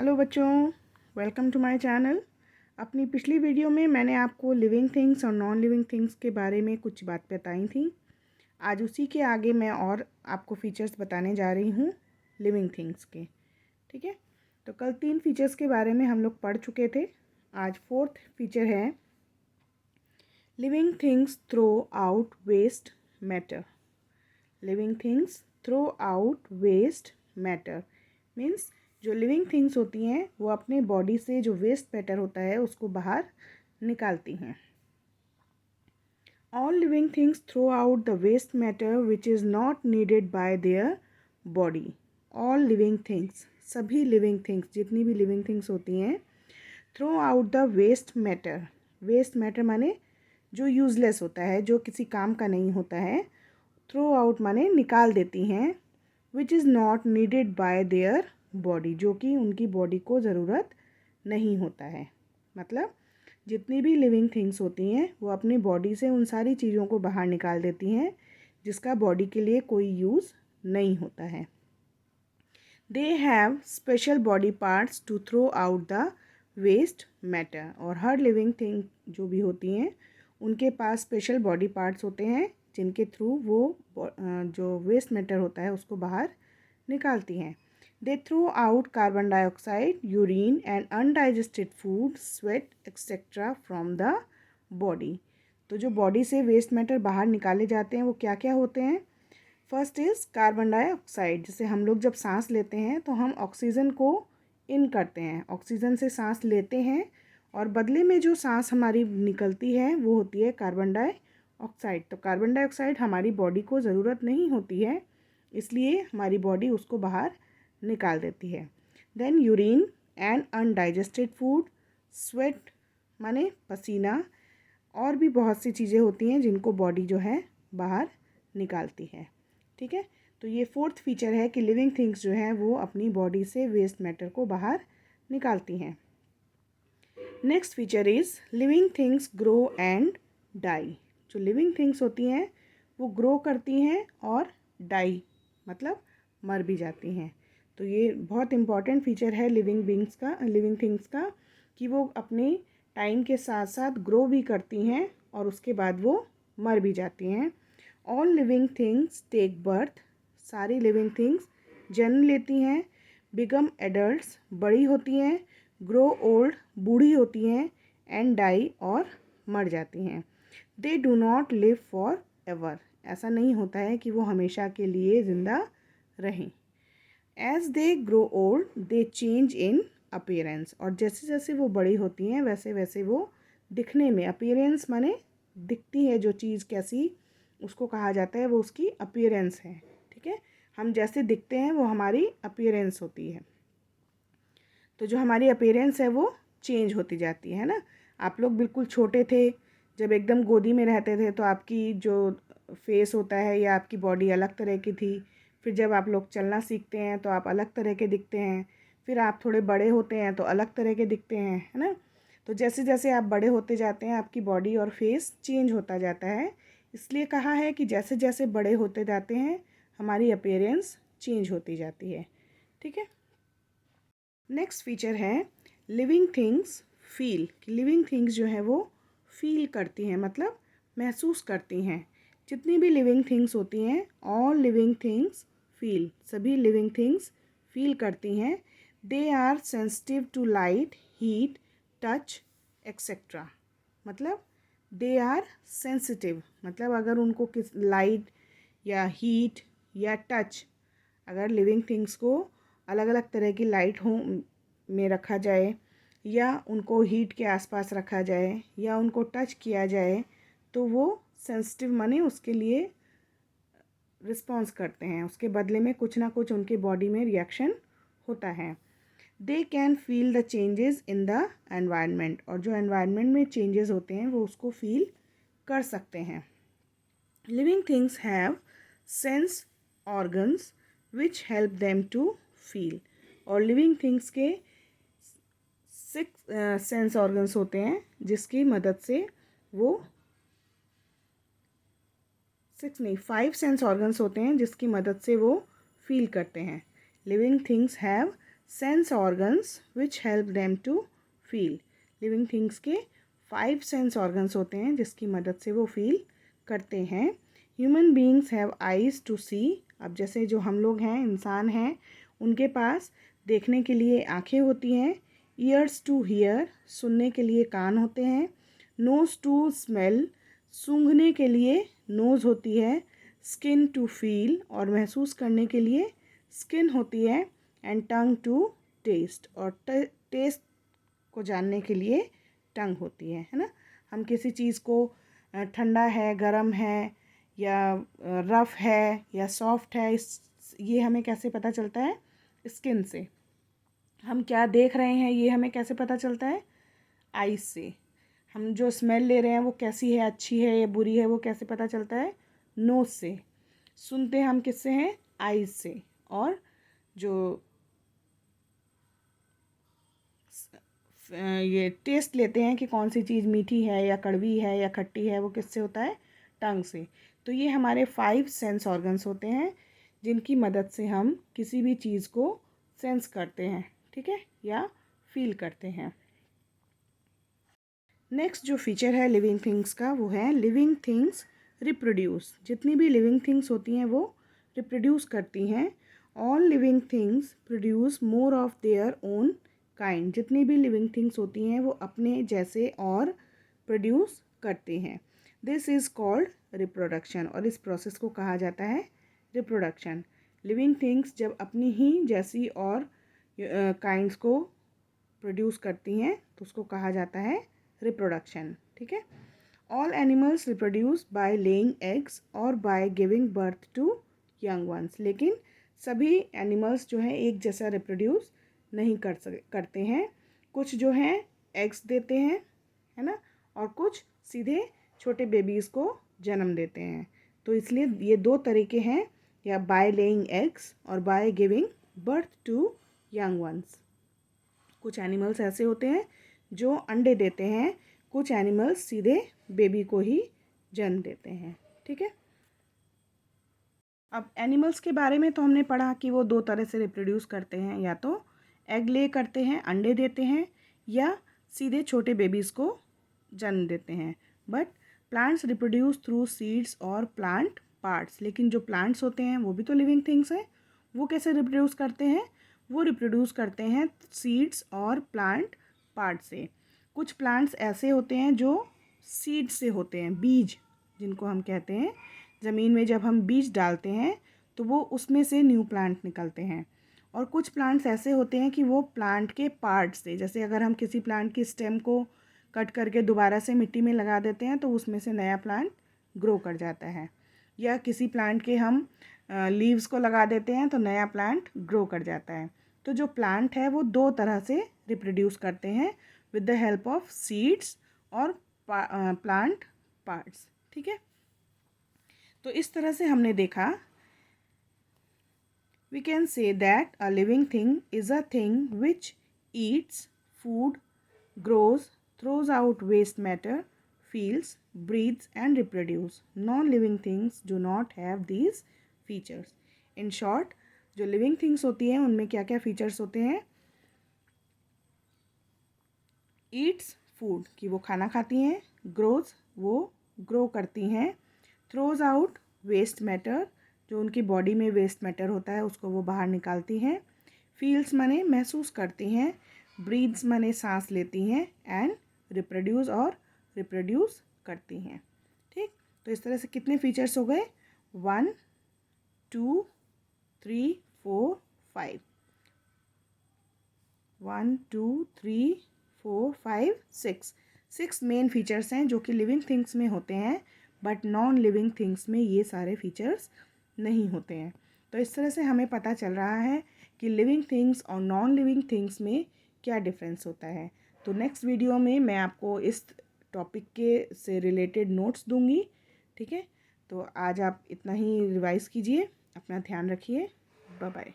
Hello बच्चों, welcome to my channel. अपनी पिछली वीडियो में मैंने आपको लिविंग थिंग्स और नॉन लिविंग थिंग्स के बारे में कुछ बात बताई थी। आज उसी के आगे मैं और आपको फीचर्स बताने जा रही हूँ लिविंग थिंग्स के। ठीक है, तो कल 3 फीचर्स के बारे में हम लोग पढ़ चुके थे। आज 4th फीचर है living things throw out waste matter. Living things throw out waste matter means जो लिविंग थिंग्स होती हैं वो अपने बॉडी से जो वेस्ट मैटर होता है उसको बाहर निकालती हैं। All living things throw out the waste matter which is not needed by their body. All living things, सभी लिविंग थिंग्स, जितनी भी लिविंग थिंग्स होती हैं, throw out the waste matter. Waste matter माने जो यूज़लेस होता है, जो किसी काम का नहीं होता है। थ्रो आउट माने निकाल देती हैं। विच is not needed by their body, जो कि उनकी बॉडी को ज़रूरत नहीं होता है। मतलब जितनी भी लिविंग थिंग्स होती हैं वो अपनी बॉडी से उन सारी चीज़ों को बाहर निकाल देती हैं जिसका बॉडी के लिए कोई यूज़ नहीं होता है। They have special body parts to throw out the waste matter. और हर लिविंग थिंग जो भी होती हैं उनके पास स्पेशल बॉडी पार्ट्स होते हैं जिनके थ्रू वो जो वेस्ट मैटर होता है उसको बाहर निकालती हैं। They throw out carbon dioxide, urine and undigested food, sweat etc. from the body. तो जो बॉडी से वेस्ट मैटर बाहर निकाले जाते हैं वो क्या क्या होते हैं? First is carbon dioxide. जैसे हम लोग जब सांस लेते हैं तो हम ऑक्सीजन को इन करते हैं, ऑक्सीजन से सांस लेते हैं और बदले में जो सांस हमारी निकलती है वो होती है कार्बन डाइऑक्साइड। तो कार्बन डाइऑक्साइड हमारी बॉडी को ज़रूरत नहीं होती है, इसलिए हमारी बॉडी उसको बाहर निकाल देती है। Then urine and undigested food, sweat माने पसीना, और भी बहुत सी चीज़ें होती हैं जिनको बॉडी जो है बाहर निकालती है। ठीक है, तो ये 4th फीचर है कि लिविंग थिंग्स जो हैं वो अपनी बॉडी से वेस्ट मैटर को बाहर निकालती हैं। Next feature is living things grow and die. जो लिविंग थिंग्स होती हैं वो ग्रो करती हैं और डाई मतलब मर भी जाती हैं। तो ये बहुत इम्पॉर्टेंट फीचर है लिविंग थिंग्स का कि वो अपने टाइम के साथ साथ ग्रो भी करती हैं और उसके बाद वो मर भी जाती हैं। All living things take birth. सारी लिविंग थिंग्स जन्म लेती हैं। बिकम एडल्ट्स, बड़ी होती हैं। ग्रो ओल्ड, बूढ़ी होती हैं। एंड डाई, और मर जाती हैं। They do not live for ever. ऐसा नहीं होता है कि वो हमेशा के लिए ज़िंदा रहें। As they grow old they change in appearance. और जैसे जैसे वो बड़ी होती हैं वैसे वैसे वो दिखने में, अपीयरेंस माने दिखती है जो चीज़ कैसी, उसको कहा जाता है, वो उसकी अपीयरेंस है। ठीक है, हम जैसे दिखते हैं वो हमारी अपीयरेंस होती है। तो जो हमारी अपीयरेंस है वो चेंज होती जाती है ना। आप लोग बिल्कुल छोटे थे, जब एकदम गोदी में रहते थे तो आपकी जो फेस होता है या आपकी बॉडी अलग तरह की थी। फिर जब आप लोग चलना सीखते हैं तो आप अलग तरह के दिखते हैं। फिर आप थोड़े बड़े होते हैं तो अलग तरह के दिखते हैं, है ना। तो जैसे जैसे आप बड़े होते जाते हैं आपकी बॉडी और फेस चेंज होता जाता है। इसलिए कहा है कि जैसे जैसे बड़े होते जाते हैं हमारी अपीयरेंस चेंज होती जाती है। ठीक है, नेक्स्ट फीचर है living things feel. Living things जो है वो फील करती हैं, मतलब महसूस करती हैं। जितनी भी लिविंग थिंग्स होती हैं, ऑल लिविंग थिंग्स फील, सभी लिविंग थिंग्स फील करती हैं। They are sensitive to light, heat, touch etcetera. मतलब दे आर सेंसिटिव, मतलब अगर उनको किस लाइट या हीट या टच, अगर लिविंग थिंग्स को अलग अलग तरह की लाइट हो में रखा जाए या उनको हीट के आसपास रखा जाए या उनको टच किया जाए तो वो सेंसिटिव माने उसके लिए रिस्पॉन्स करते हैं, उसके बदले में कुछ ना कुछ उनके बॉडी में रिएक्शन होता है। They can feel the changes in the environment. और जो एनवायरनमेंट में चेंजेस होते हैं वो उसको फील कर सकते हैं। Living things have sense organs which help them to feel. और लिविंग थिंग्स के 6 सेंस ऑर्गन्स होते हैं जिसकी मदद से वो 5 सेंस ऑर्गन्स होते हैं जिसकी मदद से वो फील करते हैं। Living things have sense organs which help them to feel. Living things के 5 सेंस ऑर्गन्स होते हैं जिसकी मदद से वो फील करते हैं। Human beings have eyes to see. अब जैसे जो हम लोग हैं, इंसान हैं, उनके पास देखने के लिए आँखें होती हैं। ईयर्स टू हियर, सुनने के लिए कान होते हैं। नोज़ टू स्मेल, सूंघने के लिए नोज़ होती है। स्किन टू फील, और महसूस करने के लिए स्किन होती है। एंड टंग टू टेस्ट, और टेस्ट को जानने के लिए टंग होती है ना। हम किसी चीज़ को ठंडा है, गर्म है, या रफ़ है या सॉफ्ट है, ये हमें कैसे पता चलता है? स्किन से। हम क्या देख रहे हैं ये हमें कैसे पता चलता है? आइज़ से। हम जो स्मेल ले रहे हैं वो कैसी है, अच्छी है या बुरी है, वो कैसे पता चलता है? नोज़ से। सुनते हम किससे हैं? आइज़ से। और जो ये टेस्ट लेते हैं कि कौन सी चीज़ मीठी है या कड़वी है या खट्टी है, वो किससे होता है? टंग से। तो ये हमारे 5 सेंस ऑर्गन्स होते हैं जिनकी मदद से हम किसी भी चीज़ को सेंस करते हैं, ठीक है, या फील करते हैं। नेक्स्ट जो फीचर है लिविंग थिंग्स का वो है लिविंग थिंग्स रिप्रोड्यूस। जितनी भी लिविंग थिंग्स होती हैं वो रिप्रोड्यूस करती हैं। All living things produce more of their own kind. जितनी भी लिविंग थिंग्स होती हैं वो अपने जैसे और प्रोड्यूस करती हैं। दिस इज़ कॉल्ड रिप्रोडक्शन, और इस प्रोसेस को कहा जाता है रिप्रोडक्शन। लिविंग थिंग्स जब अपनी ही जैसी और काइंड्स को प्रोड्यूस करती हैं तो उसको कहा जाता है रिप्रोडक्शन, ठीक है। All animals reproduce by laying eggs और by giving birth to young ones. लेकिन सभी एनिमल्स जो हैं एक जैसा रिप्रोड्यूस नहीं करते हैं। कुछ जो हैं एग्स देते हैं, है ना, और कुछ सीधे छोटे बेबीज़ को जन्म देते हैं। तो इसलिए ये 2 तरीके हैं, या बाय लेइंग एग्स और by giving birth to young ones. कुछ एनिमल्स ऐसे होते हैं जो अंडे देते हैं, कुछ एनिमल्स सीधे बेबी को ही जन्म देते हैं, ठीक है। अब एनिमल्स के बारे में तो हमने पढ़ा कि वो 2 तरह से रिप्रोड्यूस करते हैं, या तो एग ले करते हैं, अंडे देते हैं, या सीधे छोटे बेबीज़ को जन्म देते हैं। But plants reproduce through seeds और प्लांट पार्ट्स। लेकिन जो प्लांट्स होते हैं वो भी तो लिविंग थिंग्स हैं। वो कैसे रिप्रोड्यूस करते हैं? वो रिप्रोड्यूस करते हैं सीड्स और प्लांट पार्ट से। कुछ प्लांट्स ऐसे होते हैं जो सीड से होते हैं, बीज जिनको हम कहते हैं। ज़मीन में जब हम बीज डालते हैं तो वो उसमें से न्यू प्लांट निकलते हैं। और कुछ प्लांट्स ऐसे होते हैं कि वो प्लांट के पार्ट से, जैसे अगर हम किसी प्लांट की स्टेम को कट करके दोबारा से मिट्टी में लगा देते हैं तो उसमें से नया प्लांट ग्रो कर जाता है। या किसी प्लांट के हम लीव्स को लगा देते हैं तो नया प्लांट ग्रो कर जाता है। तो जो प्लांट है वो 2 तरह से रिप्रोड्यूस करते हैं, with the help of seeds और प्लांट पार्ट्स, ठीक है। तो इस तरह से हमने देखा, we can say that a living thing is a thing which eats food, grows, throws out waste matter, feels, breathes and reproduces. Non-living things do not have these features. In short, जो living things होती हैं उनमें क्या क्या features होते हैं? Eats food, कि वो खाना खाती हैं। Grows, वो grow करती हैं। Throws out waste matter, जो उनकी बॉडी में वेस्ट मैटर होता है उसको वो बाहर निकालती हैं। फील्स माने महसूस करती हैं। ब्रीथ्स माने सांस लेती हैं। एंड रिप्रोड्यूस, और रिप्रोड्यूस करती हैं, ठीक। तो इस तरह से कितने फीचर्स हो गए? 1 2 3 4 5। 1 2 3 4 5 6 मेन फीचर्स हैं जो कि लिविंग थिंग्स में होते हैं, बट नॉन लिविंग थिंग्स में ये सारे फीचर्स नहीं होते हैं। तो इस तरह से हमें पता चल रहा है कि लिविंग थिंग्स और नॉन लिविंग थिंग्स में क्या डिफरेंस होता है। तो नेक्स्ट वीडियो में मैं आपको इस टॉपिक के से रिलेटेड नोट्स दूंगी, ठीक है। तो आज आप इतना ही रिवाइज़ कीजिए, अपना ध्यान रखिए, बाय बाय।